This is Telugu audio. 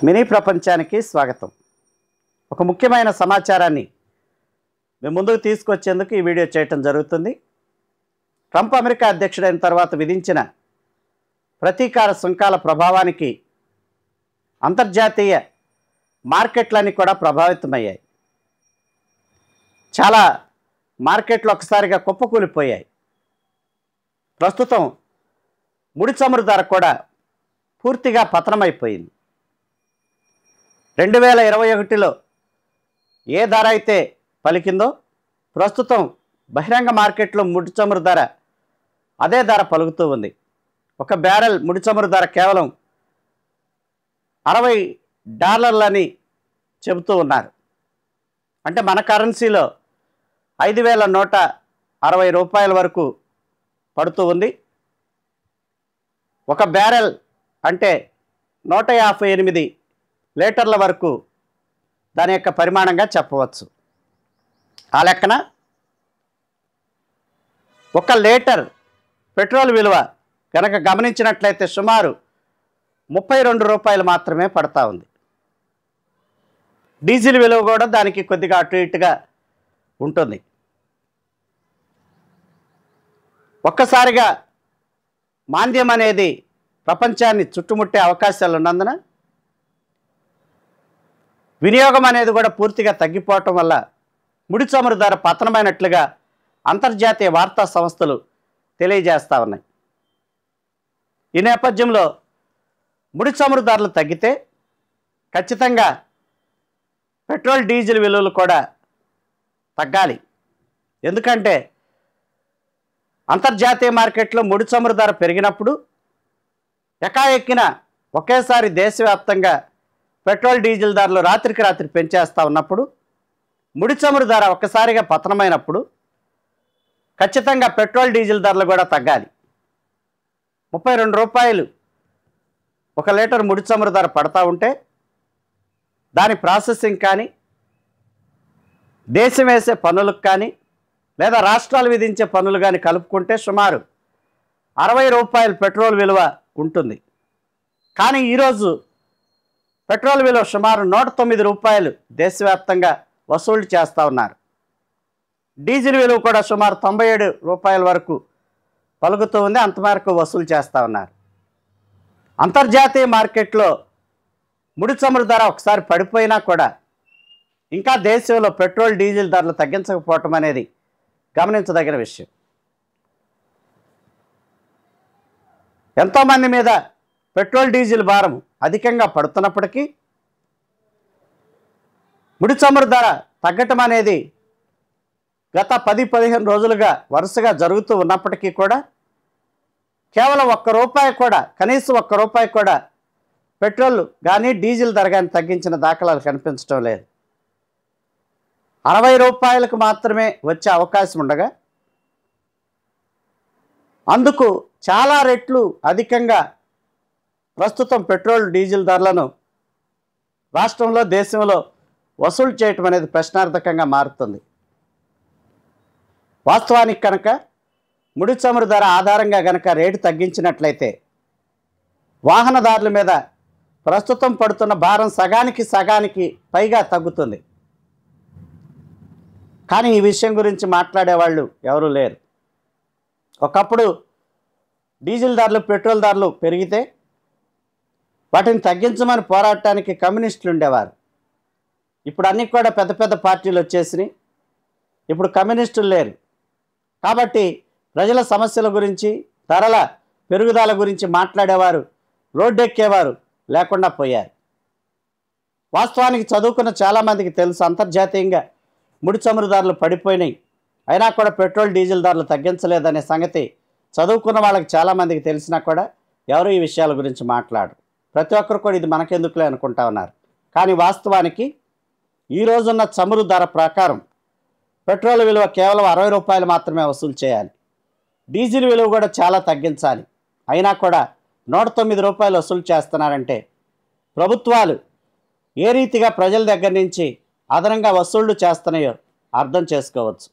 మినీ ప్రపంచానికి స్వాగతం. ఒక ముఖ్యమైన సమాచారాన్ని మీ ముందుకు తీసుకొచ్చేందుకు ఈ వీడియో చేయటం జరుగుతుంది. ట్రంప్ అమెరికా అధ్యక్షుడైన తర్వాత విధించిన ప్రతీకార సుంకాల ప్రభావానికి అంతర్జాతీయ మార్కెట్లన్నీ కూడా ప్రభావితమయ్యాయి. చాలా మార్కెట్లు ఒకసారిగా కుప్పకూలిపోయాయి. ప్రస్తుతం ముడి చమురు ధర కూడా పూర్తిగా పతనమైపోయింది. 2021లో ఏ ధర అయితే పలికిందో ప్రస్తుతం బహిరంగ మార్కెట్లో ముడి చమురు ధర అదే ధర పలుకుతూ ఉంది. ఒక బ్యారెల్ ముడి చమురు ధర కేవలం $60 చెబుతూ ఉన్నారు. అంటే మన కరెన్సీలో 5,160 రూపాయల వరకు పడుతూ ఉంది. ఒక బ్యారెల్ అంటే 158 లీటర్ల వరకు దాని యొక్క పరిమాణంగా చెప్పవచ్చు. ఆ లెక్కన 1 లీటర్ పెట్రోల్ విలువ కనుక గమనించినట్లయితే సుమారు 32 రూపాయలు మాత్రమే పడతా ఉంది. డీజిల్ విలువ కూడా దానికి కొద్దిగా అటు ఇటుగా ఉంటుంది. ఒక్కసారిగా మాంద్యం అనేది ప్రపంచాన్ని చుట్టుముట్టే అవకాశాలు ఉన్నందున వినియోగం అనేది కూడా పూర్తిగా తగ్గిపోవటం వల్ల ముడి చమురు ధర పతనమైనట్లుగా అంతర్జాతీయ వార్తా సంస్థలు తెలియజేస్తూ ఉన్నాయి. ఈ నేపథ్యంలో ముడి చమురు ధరలు తగ్గితే ఖచ్చితంగా పెట్రోల్ డీజిల్ విలువలు కూడా తగ్గాలి. ఎందుకంటే అంతర్జాతీయ మార్కెట్లో ముడి చమురు ధర పెరిగినప్పుడు ఎకాఎక్కిన ఒకేసారి దేశవ్యాప్తంగా పెట్రోల్ డీజిల్ ధరలు రాత్రికి రాత్రి పెంచేస్తూ ఉన్నప్పుడు ముడి చమురు ధర ఒక్కసారిగా పతనమైనప్పుడు ఖచ్చితంగా పెట్రోల్ డీజిల్ ధరలు కూడా తగ్గాలి. 32 రూపాయలు 1 లీటర్ ముడి చమురు ధర పడతా ఉంటే దాని ప్రాసెసింగ్ కానీ దేశం వేసే పన్నులకు కానీ లేదా రాష్ట్రాలు విధించే పన్నులు కానీ కలుపుకుంటే సుమారు 60 రూపాయలు పెట్రోల్ విలువ ఉంటుంది. కానీ ఈరోజు పెట్రోల్ విలువ సుమారు 109 రూపాయలు దేశవ్యాప్తంగా వసూలు చేస్తూ ఉన్నారు. డీజిల్ విలువ కూడా సుమారు 97 రూపాయల వరకు పలుకుతూ ఉంది. అంతమేరకు వసూలు చేస్తూ ఉన్నారు. అంతర్జాతీయ మార్కెట్లో ముడి చమురు ధర ఒకసారి పడిపోయినా కూడా ఇంకా దేశంలో పెట్రోల్ డీజిల్ ధరలు తగ్గించకపోవటం అనేది గమనించదగిన విషయం. ఎంతోమంది మీద పెట్రోల్ డీజిల్ భారం అధికంగా పడుతున్నప్పటికీ ముడి చమురు ధర తగ్గటం అనేది గత 10-15 రోజులుగా వరుసగా జరుగుతూ ఉన్నప్పటికీ కూడా కేవలం ₹1 కూడా కనీసం ₹1 కూడా పెట్రోల్ కానీ డీజిల్ ధర కానీ తగ్గించిన దాఖలాలు కనిపించడం లేదు. 60 రూపాయలకు మాత్రమే వచ్చే అవకాశం ఉండగా అందుకు చాలా రెట్లు అధికంగా ప్రస్తుతం పెట్రోల్ డీజిల్ ధరలను రాష్ట్రంలో దేశంలో వసూలు చేయటం అనేది ప్రశ్నార్థకంగా మారుతుంది. వాస్తవానికి కనుక ముడి చమురు ధర ఆధారంగా కనుక రేటు తగ్గించినట్లయితే వాహనదారుల మీద ప్రస్తుతం పడుతున్న భారం సగానికి పైగా తగ్గుతుంది. కానీ ఈ విషయం గురించి మాట్లాడేవాళ్ళు ఎవరూ లేరు. ఒకప్పుడు డీజిల్ ధరలు పెట్రోల్ ధరలు పెరిగితే వాటిని తగ్గించమని పోరాటానికి కమ్యూనిస్టులు ఉండేవారు. ఇప్పుడు అన్నీ కూడా పెద్ద పెద్ద పార్టీలు వచ్చేసినాయి. ఇప్పుడు కమ్యూనిస్టులు లేరు. కాబట్టి ప్రజల సమస్యల గురించి ధరల పెరుగుదల గురించి మాట్లాడేవారు రోడ్డెక్కేవారు లేకుండా పోయారు. వాస్తవానికి చదువుకున్న చాలామందికి తెలుసు అంతర్జాతీయంగా ముడి చమురు ధరలు పడిపోయినాయి, అయినా కూడా పెట్రోల్ డీజిల్ ధరలు తగ్గించలేదనే సంగతి చదువుకున్న వాళ్ళకి చాలామందికి తెలిసినా కూడా ఎవరు ఈ విషయాల గురించి మాట్లాడరు. ప్రతి ఒక్కరు కూడా ఇది మనకెందుకులే అనుకుంటా ఉన్నారు. కానీ వాస్తవానికి ఈ రోజున్న చమురు ధర ప్రకారం పెట్రోల్ విలువ కేవలం 60 రూపాయలు మాత్రమే వసూలు చేయాలి. డీజిల్ విలువ కూడా చాలా తగ్గించాలి. అయినా కూడా 109 రూపాయలు వసూలు చేస్తున్నారంటే ప్రభుత్వాలు ఏ రీతిగా ప్రజల దగ్గర నుంచి అదనంగా వసూళ్లు చేస్తున్నాయో అర్థం చేసుకోవచ్చు.